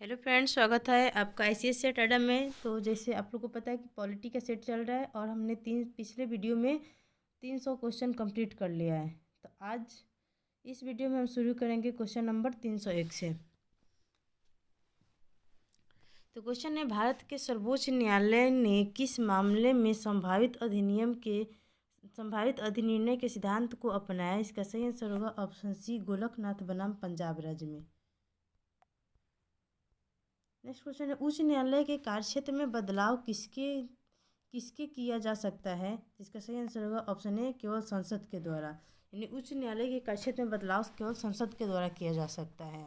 Hello friends, स्वागत है आपका ICS सेट अड्डा में। तो जैसे आप लोग को पता है कि पॉलिटी का सेट चल रहा है और हमने पिछले वीडियो में 300 क्वेश्चन कंप्लीट कर लिया है। तो आज इस वीडियो में हम शुरू करेंगे क्वेश्चन नंबर 301 से। तो क्वेश्चन है, भारत के सर्वोच्च न्यायालय ने किस मामले में संभावित अधिनिर्णय के सिद्धांत को अपनाया? इसका सही आंसर होगा ऑप्शन सी, गोलकनाथ बनाम पंजाब राज्य में। नेक्स्ट क्वेश्चन है, उच्च न्यायालय के कार्यक्षेत्र में बदलाव किसके किसके किया जा सकता है? इसका सही आंसर होगा ऑप्शन ए, केवल संसद के द्वारा। यानी उच्च न्यायालय के कार्यक्षेत्र में बदलाव केवल संसद के द्वारा किया जा सकता है।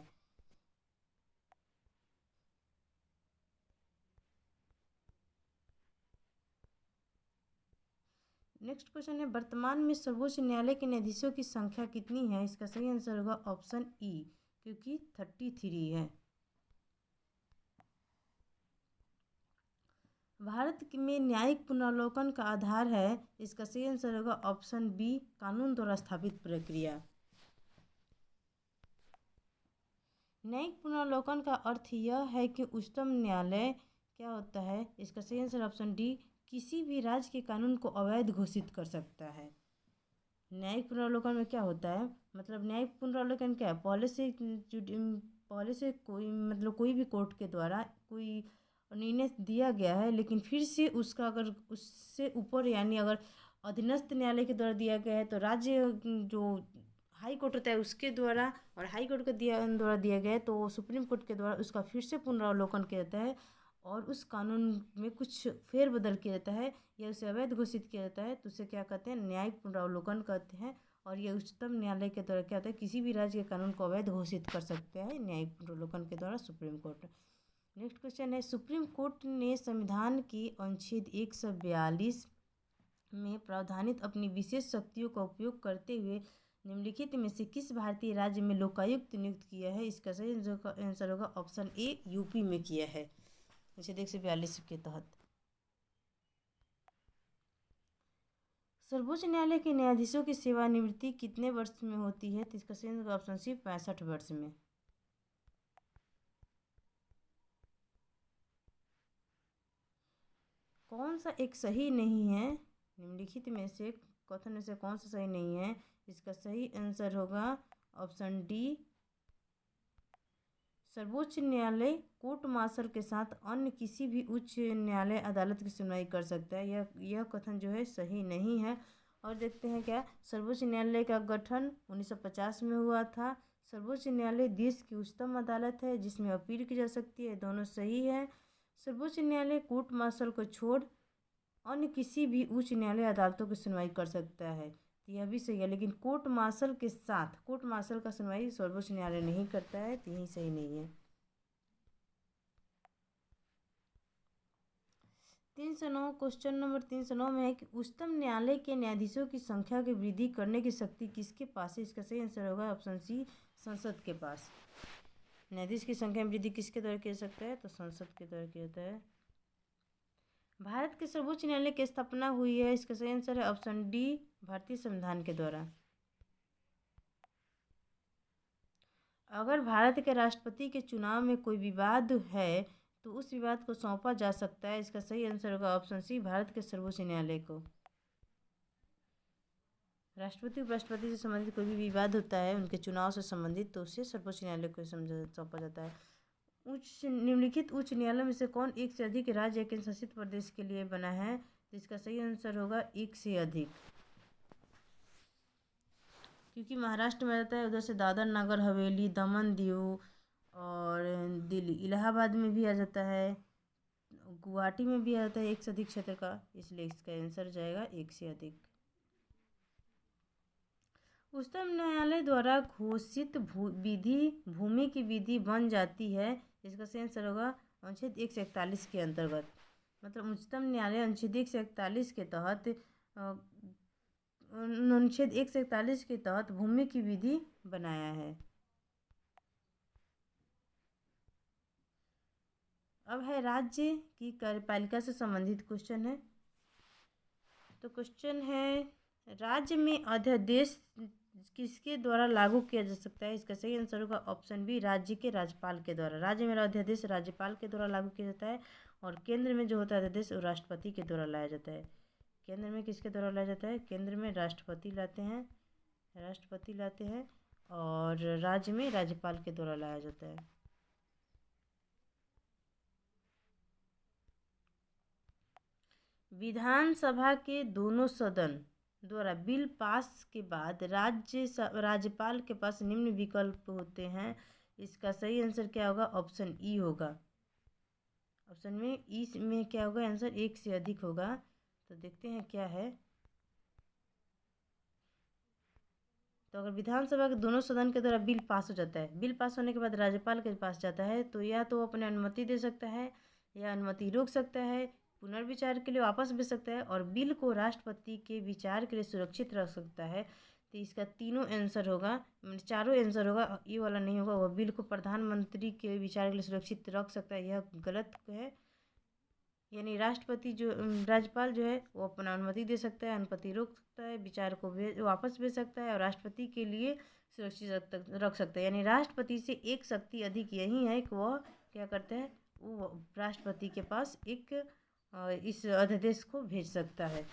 नेक्स्ट क्वेश्चन है, वर्तमान में सर्वोच्च न्यायालय के न्यायाधीशों की संख्या कितनी है? इसका सही आंसर होगा ऑप्शन ई, क्योंकि 33 है। भारत में न्यायिक पुनर्वलोकन का आधार है। इसका सही आंसर होगा ऑप्शन बी, कानून द्वारा स्थापित प्रक्रिया। न्यायिक पुनर्वलोकन का अर्थ यह है कि उच्चतम न्यायालय क्या होता है? इसका सही आंसर ऑप्शन डी, किसी भी राज्य के कानून को अवैध घोषित कर सकता है। न्यायिक पुनर्वलोकन में क्या होता है, मतलब न्यायिक पुनर्वलोकन क्या है, पहले से कोई भी कोर्ट के द्वारा कोई निर्णय दिया गया है, लेकिन फिर से उसका अगर उससे ऊपर यानी अगर अधीनस्थ न्यायालय के द्वारा दिया गया है तो राज्य जो हाई कोर्ट होता है उसके द्वारा, और हाई कोर्ट के द्वारा दिया गया है तो सुप्रीम कोर्ट के द्वारा उसका फिर से पुनरावलोकन किया जाता है और उस कानून में कुछ फेरबदल किया जाता है या उसे अवैध घोषित किया जाता है, तो उसे क्या कहते हैं? न्यायिक पुनरावलोकन कहते हैं। और ये उच्चतम न्यायालय के द्वारा क्या होता है? किसी भी राज्य के कानून को अवैध घोषित कर सकते हैं न्यायिक पुनरावलोकन के द्वारा सुप्रीम कोर्ट। नेक्स्ट क्वेश्चन है, सुप्रीम कोर्ट ने संविधान की अनुच्छेद 142 में प्रावधानित अपनी विशेष शक्तियों का उपयोग करते हुए निम्नलिखित में से किस भारतीय राज्य में लोकायुक्त नियुक्त किया है? इसका सही आंसर होगा ऑप्शन ए, यूपी में किया है अनुच्छेद 142 के तहत। सर्वोच्च न्यायालय के न्यायाधीशों की सेवानिवृत्ति कितने वर्ष में होती है? तो इसका सही आंसर ऑप्शन सी, 65 वर्ष में। कौन सा एक सही नहीं है? निम्नलिखित में से कथन में से कौन सा सही नहीं है? इसका सही आंसर होगा ऑप्शन डी, सर्वोच्च न्यायालय कोर्ट मार्शल के साथ अन्य किसी भी उच्च न्यायालय अदालत की सुनवाई कर सकता है। यह कथन जो है सही नहीं है। और देखते हैं क्या, सर्वोच्च न्यायालय का गठन 1950 में हुआ था। सर्वोच्च न्यायालय देश की उच्चतम अदालत है जिसमें अपील की जा सकती है, दोनों सही है। सर्वोच्च न्यायालय कोर्ट मार्शल को छोड़ अन्य किसी भी उच्च न्यायालय अदालतों की सुनवाई कर सकता है, तो यह भी सही है। लेकिन कोर्ट मार्शल के साथ कोर्ट मार्शल का सुनवाई सर्वोच्च न्यायालय नहीं करता है, तो यही सही नहीं है। 309 क्वेश्चन नंबर 309 में है कि उच्चतम न्यायालय के न्यायाधीशों की संख्या की वृद्धि करने की शक्ति किसके पास है? इसका सही आंसर होगा ऑप्शन सी, संसद के पास। न्यायाधीश की संख्या में वृद्धि किसके द्वारा किया जा सकता है? तो संसद के द्वारा किया जाता है। भारत के सर्वोच्च न्यायालय की स्थापना हुई है? इसका सही आंसर है ऑप्शन डी, भारतीय संविधान के द्वारा। अगर भारत के राष्ट्रपति के चुनाव में कोई विवाद है तो उस विवाद को सौंपा जा सकता है। इसका सही आंसर होगा ऑप्शन सी, भारत के सर्वोच्च न्यायालय को। राष्ट्रपति उपराष्ट्रपति से संबंधित कोई भी विवाद होता है उनके चुनाव से संबंधित, तो उसे सर्वोच्च न्यायालय को सौंपा जाता है। निम्नलिखित उच्च न्यायालय में से कौन एक से अधिक राज्य या केंद्र शासित प्रदेश के लिए बना है? तो इसका सही आंसर होगा एक से अधिक, क्योंकि महाराष्ट्र में रहता है, उधर से दादर नगर हवेली, दमन दीव और दिल्ली इलाहाबाद में भी आ जाता है, गुवाहाटी में भी आ जाता है एक से अधिक क्षेत्र का, इसलिए इसका आंसर जाएगा एक से अधिक। उच्चतम न्यायालय द्वारा घोषित विधि भूमि की विधि बन जाती है। इसका सही आंसर होगा अनुच्छेद 141 के अंतर्गत। मतलब उच्चतम न्यायालय अनुच्छेद 141 के तहत अनुच्छेद 141 के तहत भूमि की विधि बनाया है। अब है राज्य की कार्यपालिका से संबंधित क्वेश्चन है। तो क्वेश्चन है, राज्य में अध्यादेश किसके द्वारा लागू किया जा सकता है? इसका सही आंसर होगा ऑप्शन बी, राज्य के राज्यपाल के द्वारा। राज्य में अध्यादेश राज्यपाल के द्वारा लागू किया जाता है और केंद्र में जो होता है अध्यादेश वो राष्ट्रपति के द्वारा लाया जाता है। केंद्र में किसके द्वारा लाया जाता है? केंद्र में राष्ट्रपति लाते हैं, और राज्य में राज्यपाल के द्वारा लाया जाता है। विधानसभा के दोनों सदन द्वारा बिल पास के बाद राज्यपाल के पास निम्न विकल्प होते हैं। इसका सही आंसर क्या होगा? ऑप्शन ई होगा। ऑप्शन में ई में क्या होगा आंसर? एक से अधिक होगा। तो देखते हैं क्या है। तो अगर विधानसभा के दोनों सदन के द्वारा बिल पास हो जाता है, बिल पास होने के बाद राज्यपाल के पास जाता है, तो या तो अपने अनुमति दे सकता है या अनुमति रोक सकता है, पुनर्विचार के लिए वापस भेज सकता है और बिल को राष्ट्रपति के विचार के लिए सुरक्षित रख सकता है। तो इसका तीनों आंसर होगा, चारों आंसर होगा, ये वाला नहीं होगा। वह बिल को प्रधानमंत्री के विचार के लिए सुरक्षित रख सकता है, यह गलत है। यानी राज्यपाल जो है वो अपना अनुमति दे सकता है, अनुमति रोक सकता है, विचार को वापस भेज सकता है और राष्ट्रपति के लिए सुरक्षित रख सकता है। यानी राष्ट्रपति से एक शक्ति अधिक यही है कि वह क्या करते हैं, वो राष्ट्रपति के पास इस अध्यादेश को भेज सकता है।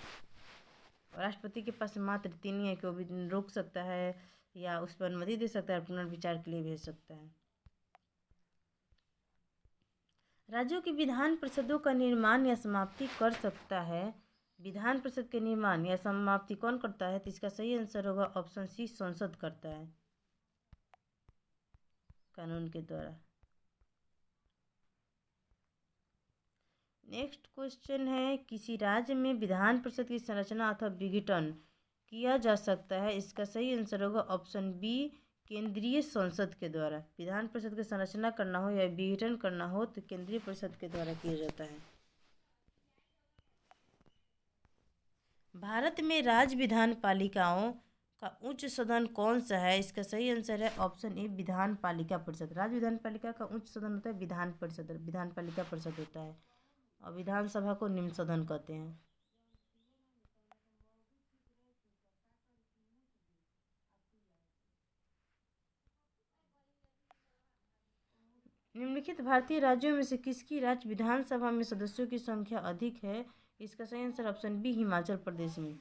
राष्ट्रपति के पास मात्र तीन ही है कि वो भी रोक सकता है या उस पर अनुमति दे सकता है, पुनर्विचार के लिए भेज सकता है। राज्यों की विधान परिषदों का निर्माण या समाप्ति कर सकता है। विधान परिषद के निर्माण या समाप्ति कौन करता है? तो इसका सही आंसर होगा ऑप्शन सी, संसद करता है कानून के द्वारा। नेक्स्ट क्वेश्चन है, किसी राज्य में विधान परिषद की संरचना अथवा विघटन किया जा सकता है। इसका सही आंसर होगा ऑप्शन बी, केंद्रीय संसद के द्वारा। विधान परिषद की संरचना करना हो या विघटन करना हो तो केंद्रीय परिषद के द्वारा किया जाता है। भारत में राज्य विधान पालिकाओं का उच्च सदन कौन सा है? इसका सही आंसर है ऑप्शन ए, विधान पालिका परिषद। राज्य विधान पालिका का उच्च सदन होता है विधान परिषद, विधान पालिका परिषद होता है, और विधानसभा को निम्न सदन कहते हैं। निम्नलिखित भारतीय राज्यों में से किसकी राज्य विधानसभा में सदस्यों की संख्या अधिक है? इसका सही answer option B, Himachal Pradesh में।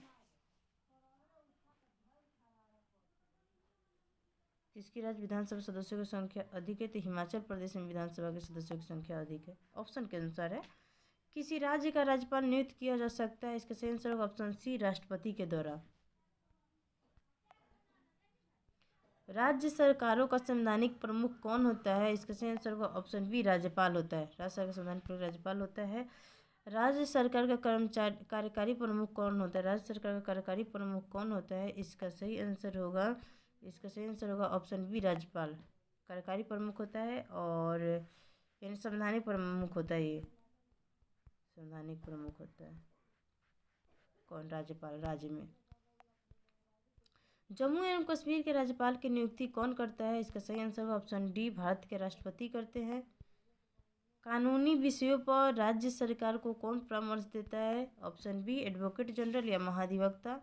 किसकी राज्य विधानसभा सदस्यों की संख्या अधिक है? तो हिमाचल प्रदेश में विधानसभा के सदस्यों की संख्या अधिक है। ऑप्शन के अनुसार है। किसी राज्य का राज्यपाल नियुक्त किया जा सकता है। इसका सही आंसर होगा ऑप्शन सी, राष्ट्रपति के द्वारा। राज्य सरकारों का संवैधानिक प्रमुख कौन होता है? इसका सही आंसर होगा ऑप्शन बी, राज्यपाल होता है। राज्य सरकार का संवैधानिक प्रमुख राज्यपाल होता है। राज्य सरकार का कार्यकारी प्रमुख कौन होता है? राज्य सरकार का कार्यकारी प्रमुख कौन होता है? इसका सही आंसर होगा ऑप्शन बी, राज्यपाल कार्यकारी प्रमुख होता है। और यानी संवैधानिक प्रमुख होता है, ये संवैधानिक प्रमुख होता है कौन? राज्यपाल। राज्य में जम्मू एवं कश्मीर के राज्यपाल की नियुक्ति कौन करता है? इसका सही आंसर होगा ऑप्शन डी, भारत के राष्ट्रपति करते हैं। कानूनी विषयों पर राज्य सरकार को कौन परामर्श देता है? ऑप्शन बी, एडवोकेट जनरल या महाधिवक्ता।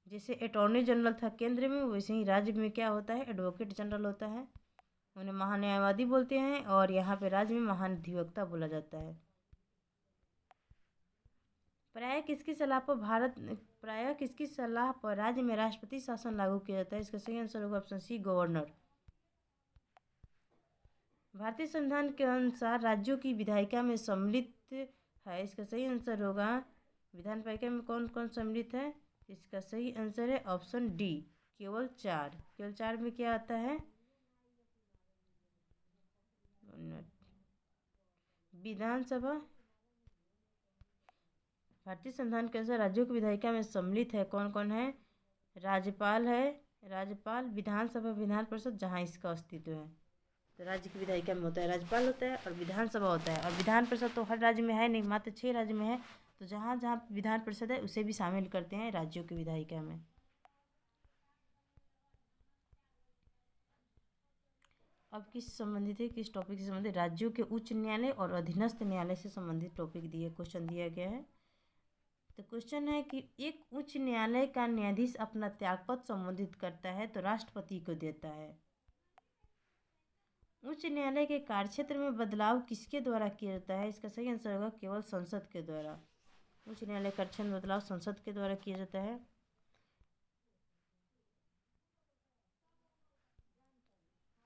जैसे अटॉर्नी जनरल था केंद्र में, वैसे ही राज्य में क्या होता है? एडवोकेट जनरल होता है, उन्हें महान्यायवादी बोलते हैं, और यहाँ पे राज्य में महाधिवक्ता बोला जाता है। प्रायः किसकी सलाह पर राज्य में राष्ट्रपति शासन लागू किया जाता है? इसका सही आंसर होगा ऑप्शन सी, गवर्नर। भारतीय संविधान के अनुसार राज्यों की विधायिका में सम्मिलित है। इसका सही आंसर होगा, विधान पालिका में कौन कौन सम्मिलित है? इसका सही आंसर है ऑप्शन डी, केवल 4। केवल 4 में क्या आता है? विधानसभा। भारतीय संविधान के अनुसार राज्यों की विधायिका में सम्मिलित है कौन कौन है? राज्यपाल है, राज्यपाल, विधानसभा, विधान परिषद, जहाँ इसका अस्तित्व है। तो राज्य की विधायिका में होता है राज्यपाल होता है और विधानसभा होता है। और विधान परिषद तो हर राज्य में है नहीं, मात्र 6 राज्य में है। तो जहाँ जहाँ विधान परिषद है उसे भी शामिल करते हैं राज्यों की विधायिका में। अब किस टॉपिक से संबंधित? राज्यों के उच्च न्यायालय और अधीनस्थ न्यायालय से संबंधित टॉपिक क्वेश्चन दिया गया है। तो क्वेश्चन है कि एक उच्च न्यायालय का न्यायाधीश अपना त्यागपत्र संबोधित करता है तो राष्ट्रपति को देता है। उच्च न्यायालय के कार्यक्षेत्र में बदलाव किसके द्वारा किया जाता है? इसका सही आंसर होगा केवल संसद के द्वारा। उच्च न्यायालय कार्यक्षेत्र में बदलाव संसद के द्वारा किया जाता है।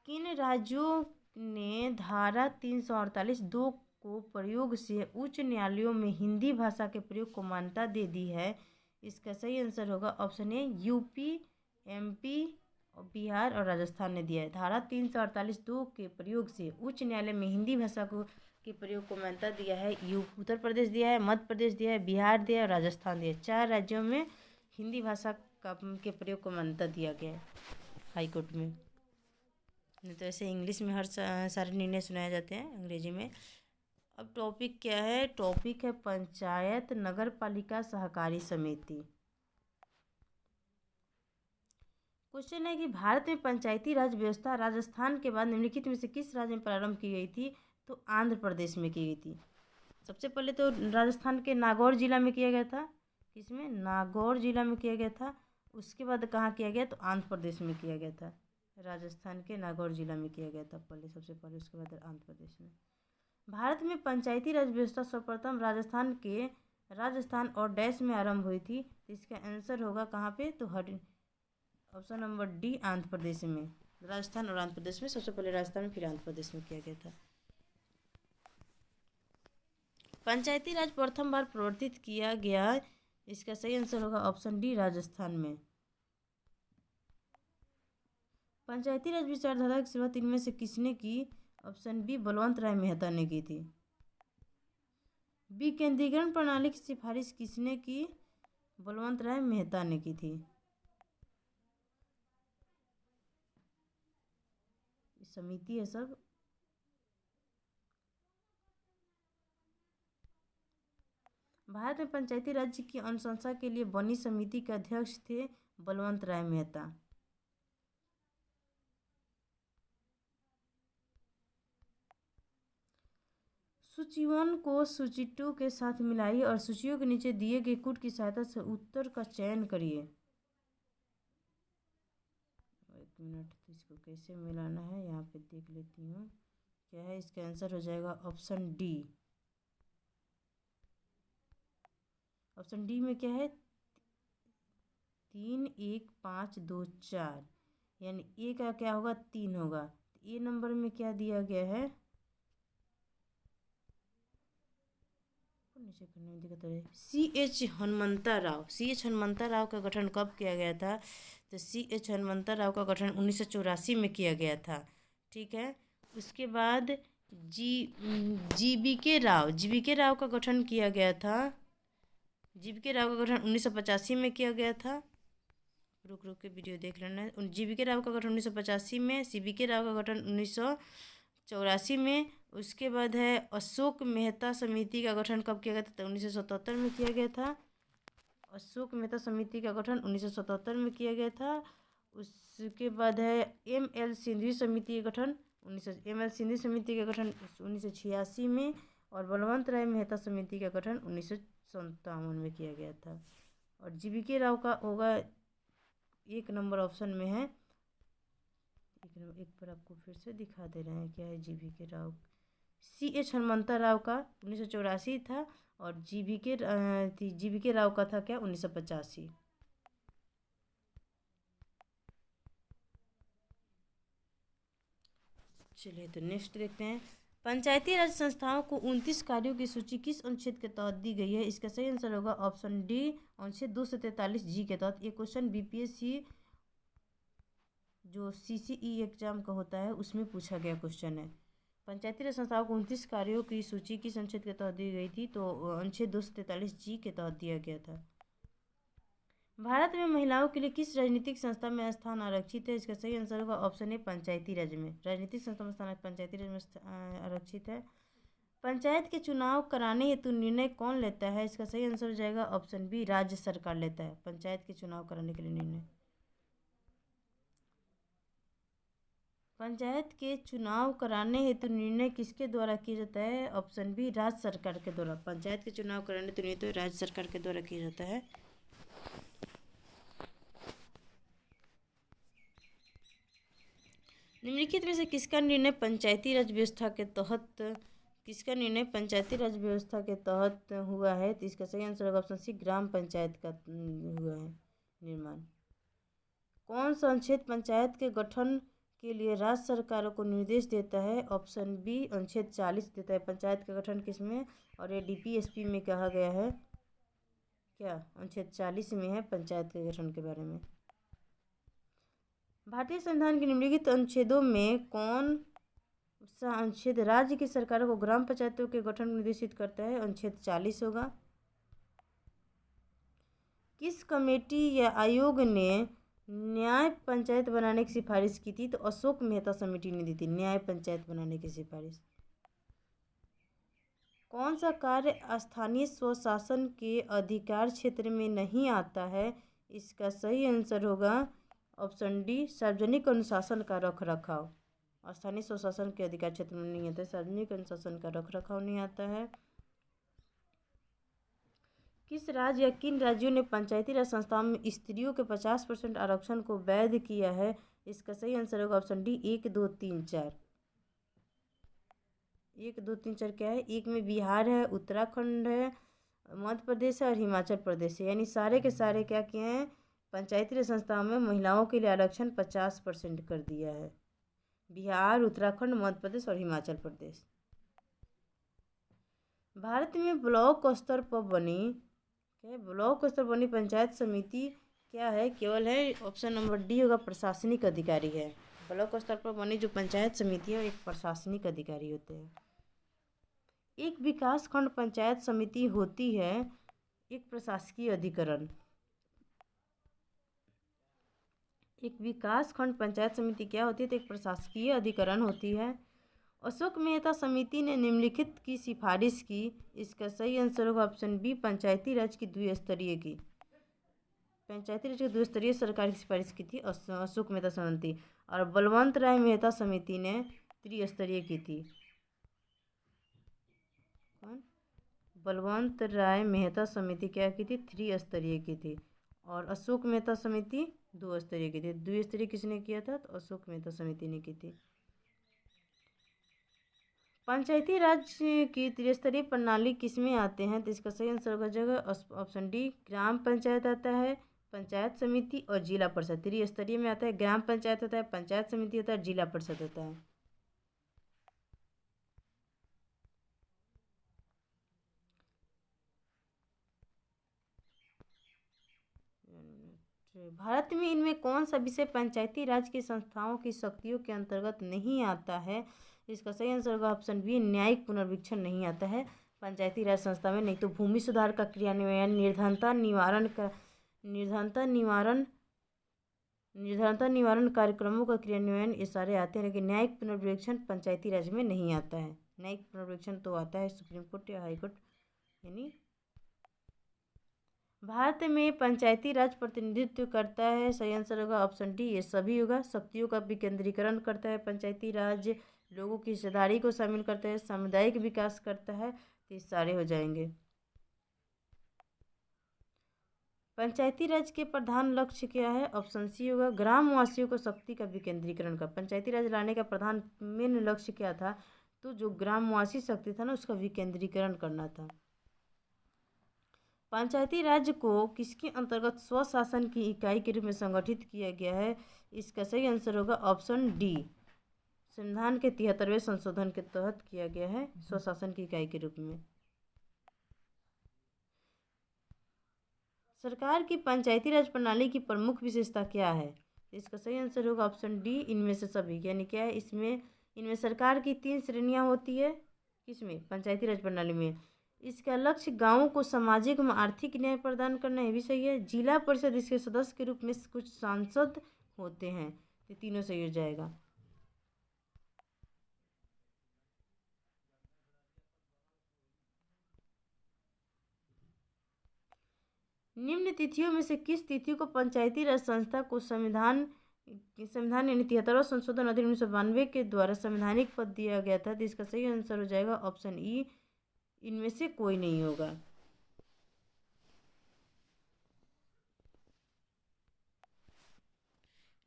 किन राज्यों ने धारा 348(2) को प्रयोग से उच्च न्यायालयों में हिंदी भाषा के प्रयोग को मान्यता दे दी है? इसका सही आंसर होगा option A UP, MP, Bihar और राजस्थान ने दिया है। धारा 348(2) के प्रयोग से उच्च न्यायालय में हिंदी भाषा को के प्रयोग को मान्यता दिया है। उत्तर प्रदेश दिया है, मध्य प्रदेश दिया है, बिहार दिया है और राजस्थान दिया है। 4 राज्यों में हिंदी भाषा के प्रयोग को मान्यता दिया गया है हाईकोर्ट में। नहीं तो ऐसे इंग्लिश में हर सारे निर्णय सुनाए जाते हैं अंग्रेजी में। अब टॉपिक क्या है? टॉपिक है पंचायत, नगर पालिका, सहकारी समिति। क्वेश्चन है कि भारत में पंचायती राज व्यवस्था राजस्थान के बाद निम्नलिखित में से किस राज्य में प्रारंभ की गई थी? तो आंध्र प्रदेश में की गई थी। सबसे पहले तो राजस्थान के नागौर जिला में किया गया था। किसमें? नागौर जिला में किया गया था। उसके बाद कहाँ किया गया? तो आंध्र प्रदेश में किया गया था। राजस्थान के नागौर जिला में किया गया था पहले, सबसे पहले, उसके बाद आंध्र प्रदेश में। भारत में पंचायती राज व्यवस्था सर्वप्रथम राजस्थान और डैश में आरंभ हुई थी। इसका आंसर होगा कहाँ पे? तो option number D, Andhra Pradesh में। राजस्थान और आंध्र प्रदेश में, सबसे पहले राजस्थान में फिर आंध्र प्रदेश में किया गया था। पंचायती राज प्रथम बार प्रवर्तित किया गया, इसका सही आंसर होगा ऑप्शन डी, राजस्थान में। पंचायती राज विचारधारा की शुरुआत इनमें से किसने की? ऑप्शन बी, बलवंत राय मेहता ने की थी। विकेंद्रीकरण प्रणाली की सिफारिश किसने की? बलवंत राय मेहता ने की थी। समिति है सब। भारत में पंचायती राज की अनुशंसा के लिए बनी समिति के अध्यक्ष थे बलवंत राय मेहता। सूची 1 को सूची 2 के साथ मिलाइए और सूचियों के नीचे दिए गए कूट की सहायता से उत्तर का चयन करिए। एक मिनट, तो इसको कैसे मिलाना है यहाँ पे देख लेती हूँ। क्या है इसका आंसर? हो जाएगा ऑप्शन डी। ऑप्शन डी में क्या है? 3, 1, 5, 2, 4, यानी ए का क्या होगा? 3 होगा। ए नंबर में क्या दिया गया है? नीचे करने में दिक्कत है। C.H. हनुमंता राव। C.H. हनुमंता राव का गठन कब किया गया था? तो C.H. हनुमंता राव का गठन 1984 में किया गया था। ठीक है। उसके बाद जी.बी.के. राव का गठन किया गया था। जी.बी.के. राव का गठन 1985 में किया गया था। रुक के वीडियो देख लेना है। जी.बी.के. राव का गठन 1985 में, C.बी.के. राव का गठन 1984 में। उसके बाद है अशोक मेहता समिति का गठन कब किया गया था? तो 1977 में किया गया था। अशोक मेहता समिति का गठन 1977 में किया गया था। उसके बाद है M.L. सिंधवी समिति का गठन 1986 में। और बलवंत राय मेहता समिति का गठन 1957 में किया गया था। और जी.बी.के. राव का होगा 1 नंबर ऑप्शन में है। एक बार आपको फिर से दिखा दे रहे हैं क्या है जी.बी.के. राव। C.H. हनुमंता राव का 1984 था और जी.बी.के. राव का था क्या? 1985। चलिए तो नेक्स्ट देखते हैं। पंचायती राज संस्थाओं को 29 कार्यों की सूची किस अनुच्छेद के तहत दी गई है? इसका सही आंसर होगा ऑप्शन डी, अनुच्छेद 243 के तहत। ये क्वेश्चन बीपीएससी जो CCE एग्जाम का होता है उसमें पूछा गया क्वेश्चन है। पंचायती राज संस्थाओं को 29 कार्यों की सूची किस अनुच्छेद के तहत दी गई थी? तो अनुच्छेद 243 के तहत दिया गया था। भारत में महिलाओं के लिए किस राजनीतिक संस्था में स्थान आरक्षित है? इसका सही आंसर होगा ऑप्शन ए, पंचायती राज में। राजनीतिक संस्था में स्थान पंचायती राज में आरक्षित है। पंचायत के चुनाव कराने हेतु निर्णय कौन लेता है? इसका सही आंसर हो जाएगा ऑप्शन बी, राज्य सरकार लेता है पंचायत के चुनाव कराने के लिए निर्णय। पंचायत के चुनाव कराने हेतु निर्णय किसके द्वारा किया जाता है? ऑप्शन बी, राज्य सरकार के द्वारा। पंचायत के चुनाव कराने हेतु निर्णय तो राज्य सरकार के द्वारा किया जाता है। निम्नलिखित में से किसका निर्णय पंचायती राज व्यवस्था के तहत हुआ है? तो इसका सही आंसर होगा ऑप्शन सी, ग्राम पंचायत का हुआ है निर्माण। कौन सा अनुच्छेद पंचायत के गठन के लिए राज्य सरकारों को निर्देश देता है? ऑप्शन बी, अनुच्छेद 40 देता है पंचायत का गठन किसमें, और ये DPSP में कहा गया है। क्या अनुच्छेद 40 में है पंचायत के गठन के बारे में। भारतीय संविधान के निम्नलिखित अनुच्छेदों में कौन सा अनुच्छेद राज्य की सरकारों को ग्राम पंचायतों के गठन में निर्देशित करता है? अनुच्छेद 40 होगा। किस कमेटी या आयोग ने न्याय पंचायत बनाने की सिफारिश की थी? तो अशोक मेहता समिति ने दी थी न्याय पंचायत बनाने की सिफारिश। कौन सा कार्य स्थानीय स्वशासन के अधिकार क्षेत्र में नहीं आता है? इसका सही आंसर होगा ऑप्शन डी, सार्वजनिक अनुशासन का रखरखाव। स्थानीय स्वशासन के अधिकार क्षेत्र में नहीं आता है, सार्वजनिक अनुशासन का रखरखाव नहीं आता है। किस राज्य या किन राज्यों ने पंचायती राज संस्थाओं में स्त्रियों के 50% आरक्षण को वैध किया है? इसका सही आंसर होगा ऑप्शन डी, 1 2 3 4। 1 2 3 4 क्या है? एक में बिहार है, उत्तराखंड है, मध्य प्रदेश है और हिमाचल प्रदेश है। यानी सारे के सारे क्या किए हैं? पंचायती राज संस्थाओं में महिलाओं के लिए आरक्षण 50% कर दिया है। बिहार, उत्तराखंड, मध्य प्रदेश और हिमाचल प्रदेश। भारत में ब्लॉक स्तर पर बनी पंचायत समिति क्या है? केवल है ऑप्शन नंबर डी होगा, प्रशासनिक अधिकारी है। ब्लॉक स्तर पर बनी जो पंचायत समिति है एक प्रशासनिक अधिकारी होते हैं। एक विकास खंड पंचायत समिति होती है एक प्रशासकीय अधिकरण। एक विकास खंड पंचायत समिति क्या होती है? तो एक प्रशासकीय अधिकरण होती है। अशोक मेहता समिति ने निम्नलिखित की सिफारिश की। इसका सही आंसर होगा ऑप्शन बी, पंचायती राज की द्विस्तरीय सरकार की सिफारिश की थी अशोक मेहता समिति, और बलवंत राय मेहता समिति ने त्रिस्तरीय की थी। बलवंत राय मेहता समिति क्या की थी? त्रिस्तरीय की थी, और अशोक मेहता समिति 2 स्तरीय की थी। द्विस्तरीय किसने किया था? तो अशोक मेहता समिति ने की थी। पंचायती राज की त्रिस्तरीय प्रणाली किसमें आते हैं? तो इसका सही आंसर होगा ऑप्शन डी, ग्राम पंचायत आता है, पंचायत समिति और जिला परिषद। त्रिस्तरीय में आता है ग्राम पंचायत होता है, पंचायत समिति होता है, जिला परिषद होता है। भारत में इनमें कौन सा विषय पंचायती राज की संस्थाओं की शक्तियों के अंतर्गत नहीं आता है? इसका सही आंसर होगा ऑप्शन बी, न्यायिक पुनर्वीक्षण नहीं आता है पंचायती राज संस्था में। नहीं तो भूमि सुधार का क्रियान्वयन, निर्धनता निवारण कार्यक्रमों का क्रियान्वयन, ये सारे आते हैं, लेकिन न्यायिक पुनर्वीक्षण पंचायती राज में नहीं आता है। न्यायिक पुनर्वीक्षण तो आता है सुप्रीम कोर्ट या हाई कोर्ट। यानी भारत में पंचायती राज प्रतिनिधित्व करता है, सही आंसर होगा ऑप्शन डी, ये सभी होगा। शक्तियों का विकेंद्रीकरण करता है पंचायती राज, लोगों की हिस्सेदारी को शामिल करता है, सामुदायिक विकास करता है, तो ये सारे हो जाएंगे। पंचायती राज के प्रधान लक्ष्य क्या है? ऑप्शन सी होगा, ग्रामवासियों को शक्ति का विकेंद्रीकरण का। पंचायती राज लाने का प्रधान मेन लक्ष्य क्या था? तो जो ग्रामवासी शक्ति था ना उसका विकेंद्रीकरण करना था। पंचायती राज को किसके अंतर्गत स्वशासन की इकाई के रूप में संगठित किया गया है? इसका सही आंसर होगा ऑप्शन डी, संविधान के 73वें संशोधन के तहत किया गया है स्वशासन की इकाई के रूप में। सरकार की पंचायती राज प्रणाली की प्रमुख विशेषता क्या है? इसका सही आंसर होगा ऑप्शन डी, इनमें से सभी। यानी क्या है? इनमें सरकार की 3 श्रेणियां होती है। किसमें? पंचायती राज प्रणाली में। इसका लक्ष्य गांवों को सामाजिक व आर्थिक न्याय प्रदान करना, ये भी सही है। जिला परिषद इसके सदस्य के रूप में कुछ सांसद होते हैं, ये तीनों सही हो जाएगा। निम्न तिथियों में से किस तिथि को पंचायती राज संस्था को संविधान संविधान यानी 73वां संशोधन अधिनियम 1992 के द्वारा संवैधानिक पद दिया गया था, तो इसका सही आंसर हो जाएगा ऑप्शन ई, इनमें से कोई नहीं होगा।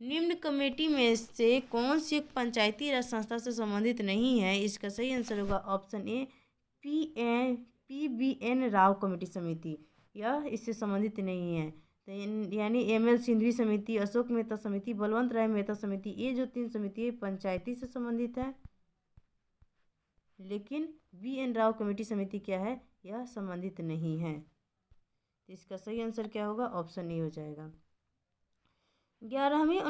निम्न कमेटी में से कौन सी एक पंचायती राज संस्था से संबंधित नहीं है? इसका सही आंसर होगा option A, PBN Rao committee समिति, यह इससे संबंधित नहीं है। तो यानी ML सिंघवी समिति, अशोक मेहता समिति, बलवंत राय मेहता समिति, ये जो 3 समिति पंचायती से संबंधित है, लेकिन BN राव कमेटी समिति क्या है, यह संबंधित नहीं है। तो इसका सही आंसर क्या होगा? ऑप्शन ए हो जाएगा। 11वीं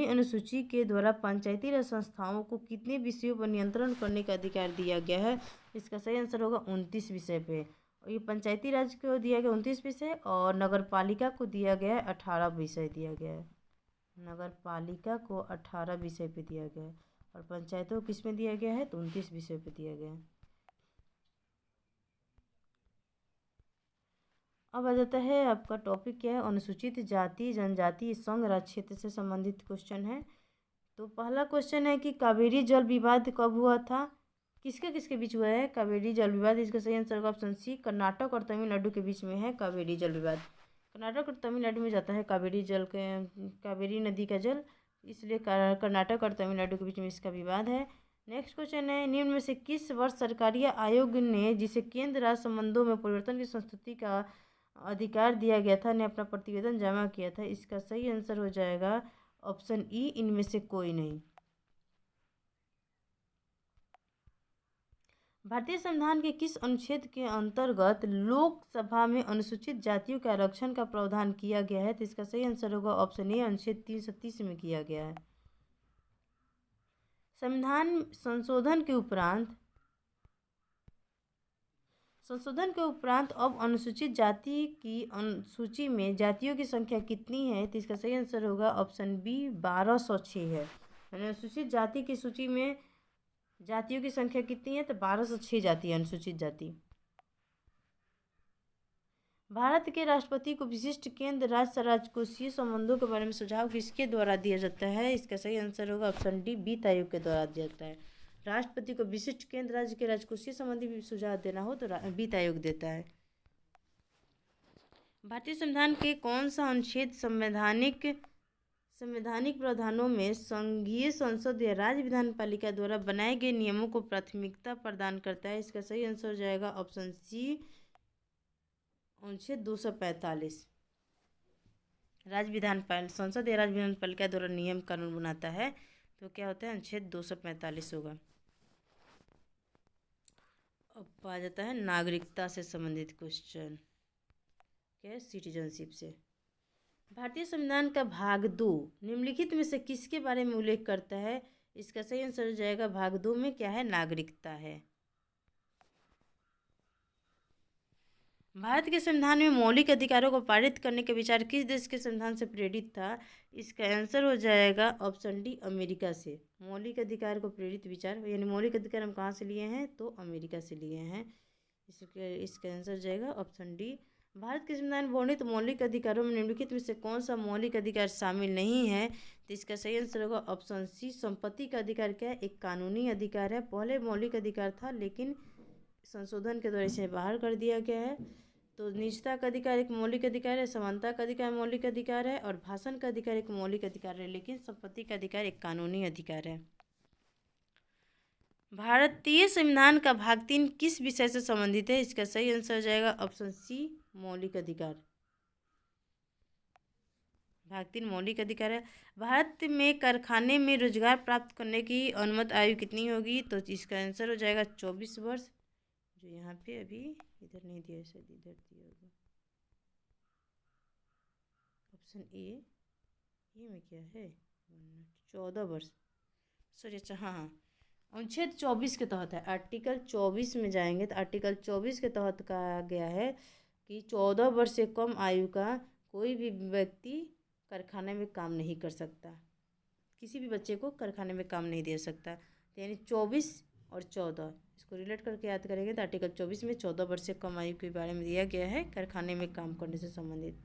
अनुसूची के द्वारा पंचायती राज संस्थाओं को कितने विषयों पर नियंत्रण करने का अधिकार दिया गया है? इसका सही आंसर होगा 29 विषय पे। और ये पंचायती राज को दिया गया 29 विषय, और नगर पालिका को दिया गया है 18 विषय दिया गया है। नगर पालिका को 18 विषय पे दिया गया है, और पंचायतों को किस में दिया गया है? तो 29 विषय पे दिया गया है। अब आ जाता है आपका टॉपिक क्या है? अनुसूचित जाति जनजाति संघ राज्य क्षेत्र से संबंधित क्वेश्चन है। तो पहला क्वेश्चन है कि कावेरी जल विवाद कब हुआ था? किसके किसके बीच हुआ है कावेरी जल विवाद? इसका सही आंसर होगा ऑप्शन सी, कर्नाटक और तमिलनाडु के बीच में है कावेरी जल विवाद। कर्नाटक और तमिलनाडु में जाता है कावेरी नदी का जल, इसलिए कर्नाटक और तमिलनाडु के बीच में इसका विवाद है। नेक्स्ट क्वेश्चन है, निम्न में से किस वर्ष सरकारी आयोग ने, जिसे केंद्र राज्य संबंधों में परिवर्तन की संस्तुति का अधिकार दिया गया था, ने अपना प्रतिवेदन जमा किया था? इसका सही आंसर हो जाएगा ऑप्शन ई, इनमें से कोई नहीं। भारतीय संविधान के किस अनुच्छेद के अंतर्गत लोकसभा में अनुसूचित जातियों के आरक्षण का प्रावधान किया गया है? तो इसका सही आंसर होगा ऑप्शन ए, अनुच्छेद 330 में किया गया है। संविधान संशोधन के उपरांत अब अनुसूचित जाति की सूची में जातियों की संख्या कितनी है? तो इसका सही आंसर होगा ऑप्शन बी, 1206 है। अनुसूचित जाति की सूची में जातियों की संख्या कितनी है? तो 1206 जाति है अनुसूचित जाति। भारत के राष्ट्रपति को विशिष्ट केंद्र राज्य राजकोषीय संबंधों के बारे में सुझाव किसके द्वारा दिया जाता है? इसका सही आंसर होगा ऑप्शन डी, वित्त आयोग के द्वारा दिया जाता है। राष्ट्रपति को विशिष्ट केंद्र राज्य के राजकोषीय संबंधी भी सुझाव देना हो तो वित्त आयोग देता है। भारतीय संविधान के कौन सा अनुच्छेद संवैधानिक प्रावधानों में संघीय संसद या राज्य विधानपालिका द्वारा बनाए गए नियमों को प्राथमिकता प्रदान करता है? इसका सही आंसर हो जाएगा ऑप्शन सी, अनुच्छेद 245। संसद या राज्य विधानपालिका द्वारा नियम कानून बनाता है, तो क्या होता है? अनुच्छेद 245 होगा। अब आ जाता है नागरिकता से संबंधित क्वेश्चन, क्या है? सिटीजनशिप से। भारतीय संविधान का भाग 2 निम्नलिखित में से किसके बारे में उल्लेख करता है? इसका सही आंसर हो जाएगा भाग 2 में क्या है? नागरिकता है। भारत के संविधान में मौलिक अधिकारों को पारित करने का विचार किस देश के संविधान से प्रेरित था? इसका आंसर हो जाएगा ऑप्शन डी, अमेरिका से। मौलिक अधिकार को प्रेरित विचार, यानी मौलिक अधिकार हम कहाँ से लिए हैं? तो अमेरिका से लिए हैं। इसका आंसर हो जाएगा ऑप्शन डी। भारत के संविधान में वर्णित मौलिक अधिकारों में निम्नलिखित में से कौन सा मौलिक अधिकार शामिल नहीं है? तो इसका सही आंसर होगा ऑप्शन सी, संपत्ति का अधिकार। क्या है? एक कानूनी अधिकार है। पहले मौलिक अधिकार था, लेकिन संशोधन के द्वारा इसे बाहर कर दिया गया है। तो निजता का अधिकार एक मौलिक अधिकार है, समानता का अधिकार मौलिक अधिकार है, और भाषण का अधिकार एक मौलिक अधिकार है, लेकिन संपत्ति का अधिकार एक कानूनी अधिकार है। भारतीय संविधान का भाग 3 किस विषय से संबंधित है? इसका सही आंसर हो जाएगा ऑप्शन सी, मौलिक अधिकार। भाग 3 मौलिक अधिकार है। भारत में कारखाने में रोजगार प्राप्त करने की अनुमत आयु कितनी होगी? तो इसका आंसर हो जाएगा 24 वर्ष, जो यहाँ पे अभी इधर नहीं दिया, शायद इधर दिया होगा। ऑप्शन ए, ये में क्या है? 14 वर्ष, सॉरी। अच्छा, हाँ, अनुच्छेद 24 के तहत है। आर्टिकल 24 में जाएंगे तो आर्टिकल 24 के तहत कहा गया है कि 14 वर्ष से कम आयु का कोई भी व्यक्ति कारखाने में काम नहीं कर सकता, किसी भी बच्चे को कारखाने में काम नहीं दे सकता। तो यानी 24 और 14 इसको रिलेट करके याद करेंगे तो आर्टिकल 24 में 14 वर्ष से कम आयु के बारे में दिया गया है कारखाने में काम करने से संबंधित।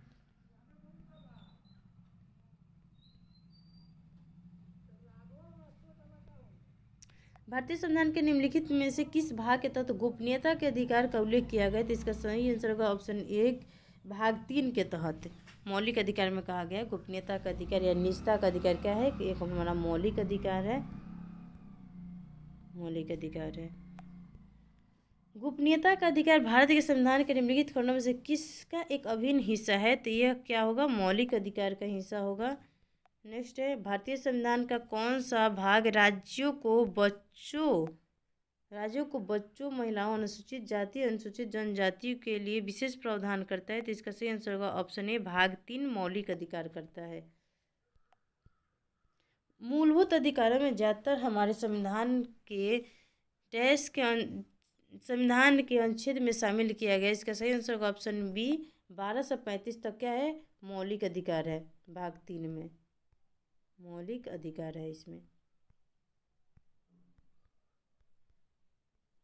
भारतीय संविधान के निम्नलिखित में से किस भाग के तहत गोपनीयता के अधिकार का उल्लेख किया गया है? तो इसका सही आंसर होगा ऑप्शन 1 भाग 3 के तहत। मौलिक अधिकार में कहा गया है गोपनीयता का अधिकार या निजता का अधिकार क्या है कि एक हमारा मौलिक अधिकार है, मौलिक अधिकार है। गोपनीयता का अधिकार भारत के संविधान के निम्नलिखित खंडों में से किसका एक अभिन्न हिस्सा है? तो यह क्या होगा? मौलिक अधिकार का हिस्सा होगा। नेक्स्ट है, भारतीय संविधान का कौन सा भाग राज्यों को बच्चों, महिलाओं, अनुसूचित जाति, अनुसूचित जनजातियों के लिए विशेष प्रावधान करता है? तो इसका सही आंसर होगा ऑप्शन ए भाग 3 मौलिक अधिकार करता है। मूलभूत अधिकारों में ज़्यादातर हमारे संविधान के अनुच्छेद में शामिल किया गया। इसका सही आंसर होगा ऑप्शन बी 12 से 35 तक क्या है? मौलिक अधिकार है। भाग 3 में मौलिक अधिकार है। इसमें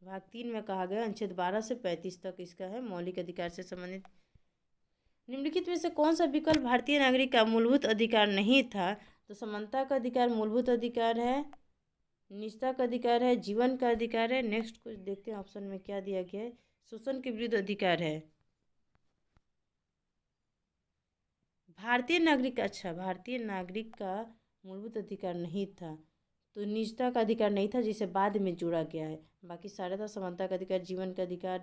भाग 3 में कहा गया अनुच्छेद 12 से 35 तक इसका है मौलिक अधिकार से संबंधित। निम्नलिखित में से कौन सा विकल्प भारतीय नागरिक का मूलभूत अधिकार नहीं था? तो समानता का अधिकार मूलभूत अधिकार है, निजता का अधिकार है, जीवन का अधिकार है। नेक्स्ट कुछ देखते हैं ऑप्शन में क्या दिया गया है। शोषण के विरुद्ध अधिकार है। भारतीय नागरिक का मूलभूत अधिकार नहीं था, तो निजता का अधिकार नहीं था जिसे बाद में जोड़ा गया है। बाकी सारे था समानता का अधिकार, जीवन का अधिकार।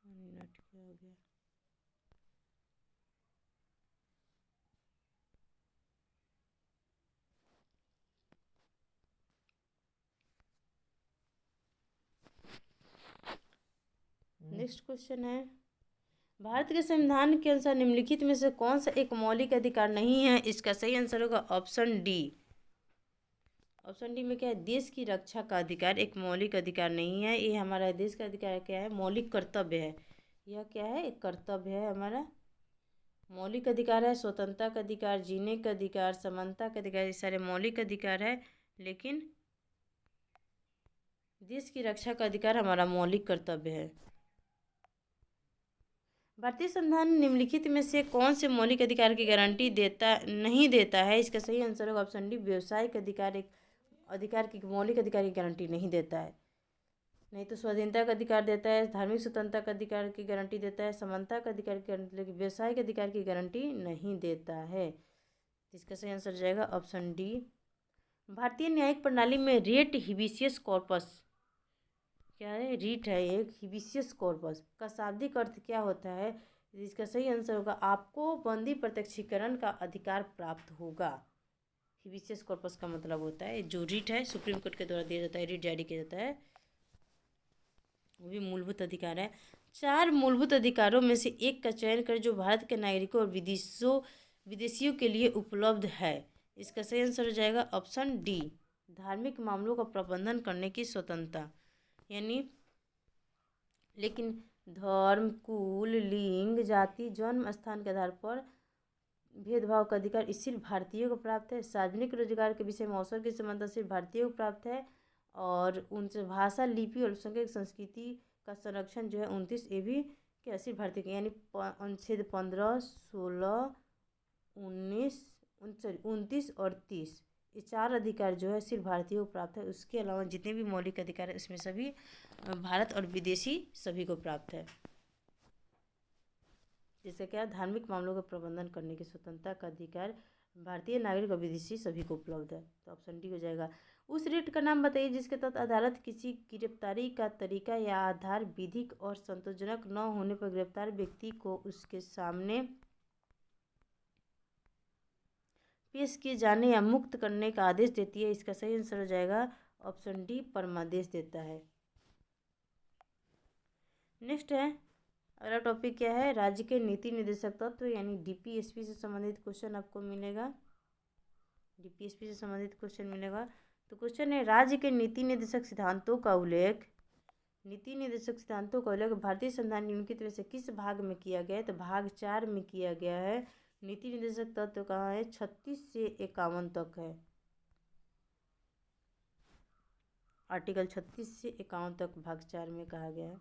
क्या हो गया? नेक्स्ट क्वेश्चन है, भारत के संविधान के अनुसार निम्नलिखित में से कौन सा एक मौलिक अधिकार नहीं है? इसका सही आंसर होगा ऑप्शन डी। ऑप्शन डी में क्या है? देश की रक्षा का अधिकार एक मौलिक अधिकार नहीं है। ये हमारा देश का अधिकार क्या है? मौलिक कर्तव्य है। यह क्या है? एक कर्तव्य है हमारा। मौलिक अधिकार है, स्वतंत्रता का अधिकार, जीने का अधिकार, समानता का अधिकार, ये सारे मौलिक अधिकार है। लेकिन देश की रक्षा का अधिकार हमारा मौलिक कर्तव्य है। भारतीय संविधान निम्नलिखित में से कौन से मौलिक अधिकार की गारंटी नहीं देता है? इसका सही आंसर होगा ऑप्शन डी व्यावसायिक अधिकार एक अधिकार की मौलिक अधिकार की गारंटी नहीं देता है। नहीं तो स्वाधीनता का अधिकार देता है, धार्मिक स्वतंत्रता का अधिकार की गारंटी देता है, समानता का अधिकार की गारंटी, लेकिन व्यावसायिक अधिकार की गारंटी नहीं देता है। इसका सही आंसर जाएगा ऑप्शन डी। भारतीय न्यायिक प्रणाली में रेट हिबिशियस कॉर्पस क्या है? रीट है एक। हिबिशियस कॉर्पस का शाब्दिक अर्थ क्या होता है? इसका सही आंसर होगा आपको बंदी प्रत्यक्षीकरण का अधिकार प्राप्त होगा। हिबिशियस कॉर्पस का मतलब होता है जो रीट है, सुप्रीम कोर्ट के द्वारा दिया जाता है, रीट जारी किया जाता है, वो भी मूलभूत अधिकार है। 4 मूलभूत अधिकारों में से एक का चयन करें जो भारत के नागरिकों और विदेशियों के लिए उपलब्ध है। इसका सही आंसर हो जाएगा ऑप्शन डी धार्मिक मामलों का प्रबंधन करने की स्वतंत्रता। यानी लेकिन धर्म, कुल, लिंग, जाति, जन्म स्थान के आधार पर भेदभाव का अधिकार इस सिर्फ भारतीयों को प्राप्त है। सार्वजनिक रोजगार के विषय में अवसर की समानता सिर्फ भारतीयों को प्राप्त है। और उनसे भाषा, लिपि और अल्पसंख्यक संस्कृति का संरक्षण जो है 29 ये भी क्या सिर्फ भारतीय के, यानी अनुच्छेद 15, 16, 29 और 30 ये 4 अधिकार जो है सिर्फ भारतीयों को प्राप्त है। उसके अलावा जितने भी मौलिक अधिकार है उसमें सभी भारत और विदेशी सभी को प्राप्त है। जैसे क्या धार्मिक मामलों का प्रबंधन करने की स्वतंत्रता का अधिकार भारतीय नागरिक और विदेशी सभी को उपलब्ध है। तो ऑप्शन डी हो जाएगा। उस रिट का नाम बताइए जिसके तहत अदालत किसी गिरफ्तारी का तरीका या आधार विधिक और संतोषजनक न होने पर गिरफ्तार व्यक्ति को उसके सामने पेश किए जाने या मुक्त करने का आदेश देती है। इसका सही आंसर हो जाएगा ऑप्शन डी परमादेश देता है। नेक्स्ट है, अगला टॉपिक क्या है? राज्य के नीति निर्देशक तत्व यानी डीपीएसपी से संबंधित क्वेश्चन आपको मिलेगा। डीपीएसपी से संबंधित क्वेश्चन मिलेगा। तो क्वेश्चन है, राज्य के नीति निर्देशक सिद्धांतों का उल्लेख भारतीय संविधान निम्नलिखित में से किस भाग में किया गया है? तो भाग 4 में किया गया है। नीति निर्देशक तत्व कहाँ है? 36 से 51 तक है। आर्टिकल 36 से 51 तक भाग 4 में कहा गया है।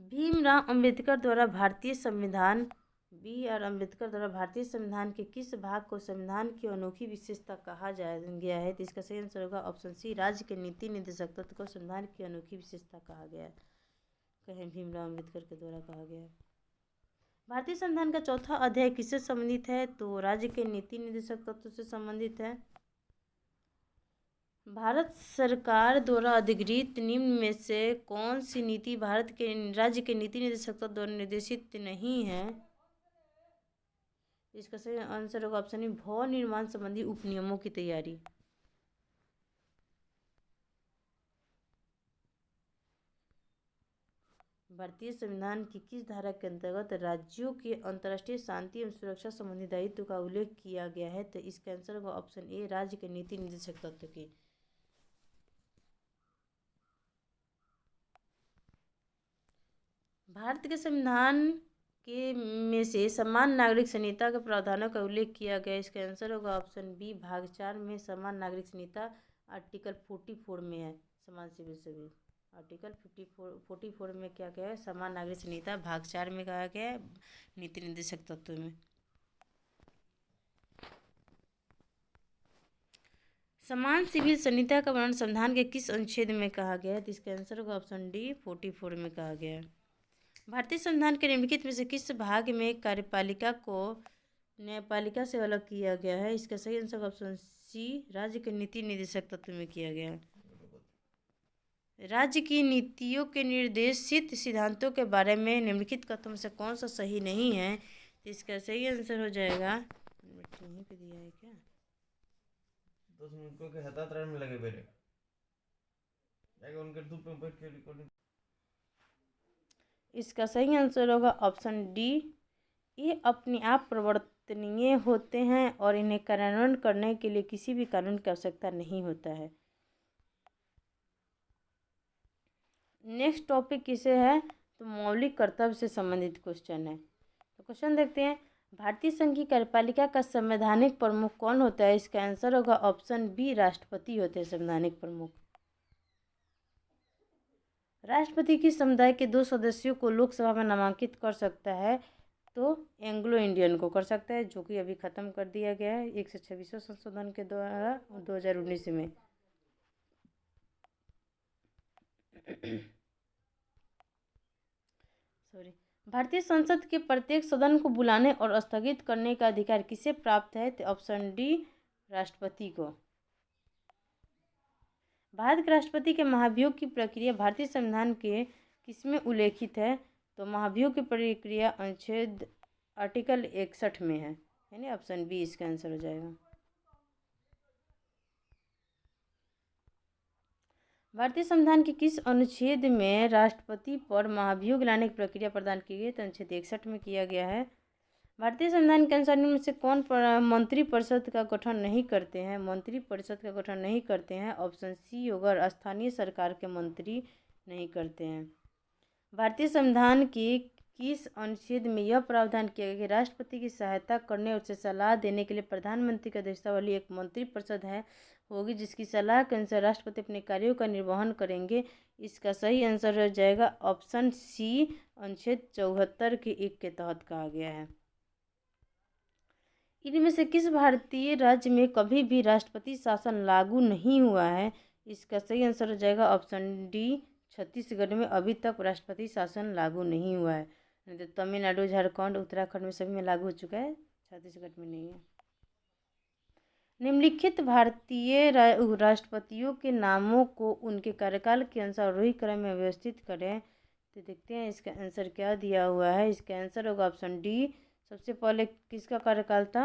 भीमराव अंबेडकर द्वारा भारतीय संविधान B.R. अम्बेडकर द्वारा भारतीय संविधान के किस भाग को संविधान की अनोखी विशेषता कहा गया है? तो इसका सही आंसर होगा ऑप्शन सी, राज्य के नीति निर्देशक तत्व को संविधान की अनोखी विशेषता कहा गया है। कहें भीमराव अम्बेडकर के द्वारा कहा गया है। भारतीय संविधान का चौथा अध्याय किससे संबंधित है? तो राज्य के नीति निर्देशक तत्व से संबंधित है। भारत सरकार द्वारा अधिगृहित निम्न में से कौन सी नीति भारत के राज्य के नीति निर्देशक तत्व द्वारा निर्देशित नहीं है? इसका सही आंसर होगा ऑप्शन ए, भवन निर्माण संबंधी उपनियमों की तैयारी। भारतीय संविधान की किस धारा के अंतर्गत राज्यों के अंतर्राष्ट्रीय शांति एवं सुरक्षा संबंधी दायित्व का उल्लेख किया गया है? तो इसका आंसर होगा ऑप्शन ए, राज्य के नीति निर्देशक तत्व की। भारत के संविधान के में से समान नागरिक संहिता के प्रावधानों का उल्लेख किया गया। इसका आंसर होगा ऑप्शन बी, भाग 4 में समान नागरिक संहिता आर्टिकल 44 में है। समान सिविल सर्विस आर्टिकल 44 में क्या क्या है? समान नागरिक संहिता भाग 4 में कहा गया है नीति निर्देशक तत्व में। समान सिविल संहिता का वर्णन संविधान के किस अनुच्छेद में कहा गया है? तो इसका आंसर होगा ऑप्शन डी, 44 में कहा गया है। भारतीय संविधान के निम्नलिखित में से किस भाग में कार्यपालिका को न्यायपालिका से अलग किया गया है? इसका सही आंसर ऑप्शन सी, राज्य के नीति निर्देशक तत्व में किया गया है। राज्य की नीतियों के निर्देशित सिद्धांतों के बारे में निम्नलिखित कथनों में से कौन सा सही नहीं है? तो इसका सही आंसर हो जाएगा, यहीं पे दिया है क्या, 10 मिनट के हताहत में लगे मेरे उनके धूप में बैठ के रिकॉर्डिंग। इसका सही आंसर होगा ऑप्शन डी, ये अपने आप परिवर्तनीय होते हैं और इन्हें कार्यान्वयन करने के लिए किसी भी कानून की आवश्यकता नहीं होता है। नेक्स्ट टॉपिक किसे है? तो मौलिक कर्तव्य से संबंधित क्वेश्चन है। तो क्वेश्चन देखते हैं, भारतीय संघ की कार्यपालिका का संवैधानिक प्रमुख कौन होता है? इसका आंसर होगा ऑप्शन बी, राष्ट्रपति होते हैं संवैधानिक प्रमुख। राष्ट्रपति किस समुदाय के 2 सदस्यों को लोकसभा में नामांकित कर सकता है? तो एंग्लो इंडियन को कर सकता है, जो कि अभी ख़त्म कर दिया गया है 126वें संशोधन के द्वारा 2019 में। सॉरी, भारतीय संसद के प्रत्येक सदन को बुलाने और स्थगित करने का अधिकार किसे प्राप्त है? तो ऑप्शन डी, राष्ट्रपति को। भारत के राष्ट्रपति के महाभियोग की प्रक्रिया भारतीय संविधान के किसमें उल्लेखित है? तो महाभियोग की प्रक्रिया अनुच्छेद आर्टिकल 61 में है, यानी ऑप्शन बी इसका आंसर हो जाएगा। भारतीय संविधान के किस अनुच्छेद में राष्ट्रपति पर महाभियोग लाने की प्रक्रिया प्रदान की गई? तो अनुच्छेद 61 में किया गया है। भारतीय संविधान के अनुसार निम्न में से कौन मंत्रिपरिषद का गठन नहीं करते हैं? मंत्रिपरिषद का गठन नहीं करते हैं, ऑप्शन सी होगा, स्थानीय सरकार के मंत्री नहीं करते हैं। भारतीय संविधान के किस अनुच्छेद में यह प्रावधान किया गया कि राष्ट्रपति की सहायता करने और उसे सलाह देने के लिए प्रधानमंत्री की अध्यक्षता वाली एक मंत्रिपरिषद होगी, जिसकी सलाह के अनुसार राष्ट्रपति अपने कार्यों का निर्वहन करेंगे? इसका सही आंसर हो जाएगा ऑप्शन सी, अनुच्छेद 74 के 1 के तहत कहा गया है। इनमें से किस भारतीय राज्य में कभी भी राष्ट्रपति शासन लागू नहीं हुआ है? इसका सही आंसर हो जाएगा ऑप्शन डी, छत्तीसगढ़ में अभी तक राष्ट्रपति शासन लागू नहीं हुआ है। तो तमिलनाडु, झारखंड, उत्तराखंड में सभी में लागू हो चुका है, छत्तीसगढ़ में नहीं है। निम्नलिखित भारतीय राष्ट्रपतियों के नामों को उनके कार्यकाल के अनुसार आरोही क्रम में व्यवस्थित करें। तो देखते हैं इसका आंसर क्या दिया हुआ है। इसका आंसर होगा ऑप्शन डी, सबसे पहले किसका कार्यकाल था?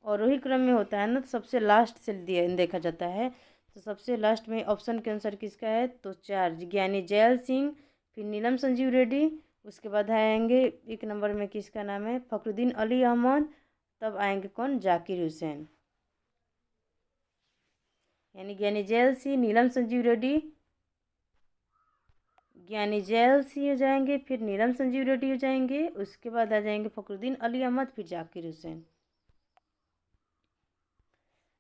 आरोही क्रम में होता है ना, तो सबसे लास्ट से देखा जाता है। तो सबसे लास्ट में ऑप्शन के अनुसार किसका है? तो 4, ज्ञानी जैल सिंह, फिर नीलम संजीव रेड्डी, उसके बाद आएंगे 1 नंबर में किसका नाम है? फखरुद्दीन अली अहमद, तब आएंगे कौन? जाकिर हुसैन। यानी ज्ञानी जैल सिंह, नीलम संजीव रेड्डी, ज्ञानी जैल सिंह हो जाएंगे, फिर नीलम संजीव रेड्डी हो जाएंगे, उसके बाद आ जाएंगे फखरुद्दीन अली अहमद, फिर जाकिर हुसैन।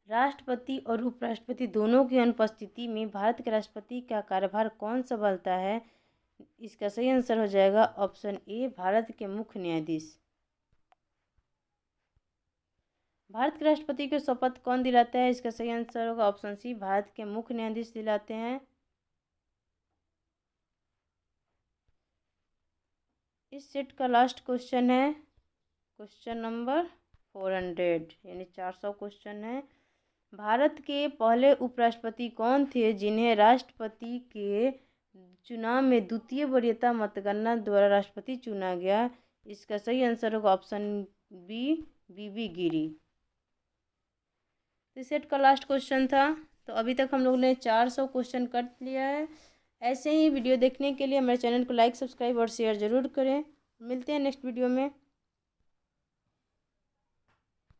राष्ट्रपति और उपराष्ट्रपति दोनों की अनुपस्थिति में भारत के राष्ट्रपति का कार्यभार कौन संभालता है? इसका सही आंसर हो जाएगा ऑप्शन ए, भारत के मुख्य न्यायाधीश। भारत के राष्ट्रपति को शपथ कौन दिलाता है? इसका सही आंसर होगा ऑप्शन सी, भारत के मुख्य न्यायाधीश दिलाते हैं। इस सेट का लास्ट क्वेश्चन है क्वेश्चन नंबर 400, यानी 400 क्वेश्चन है। भारत के पहले उपराष्ट्रपति कौन थे जिन्हें राष्ट्रपति के चुनाव में द्वितीय वरीयता मतगणना द्वारा राष्ट्रपति चुना गया? इसका सही आंसर होगा ऑप्शन बी, बीबी गिरी। तो सेट का लास्ट क्वेश्चन था। तो अभी तक हम लोग ने 400 क्वेश्चन कर लिया है। ऐसे ही वीडियो देखने के लिए हमारे चैनल को लाइक, सब्सक्राइब और शेयर ज़रूर करें। मिलते हैं नेक्स्ट वीडियो में।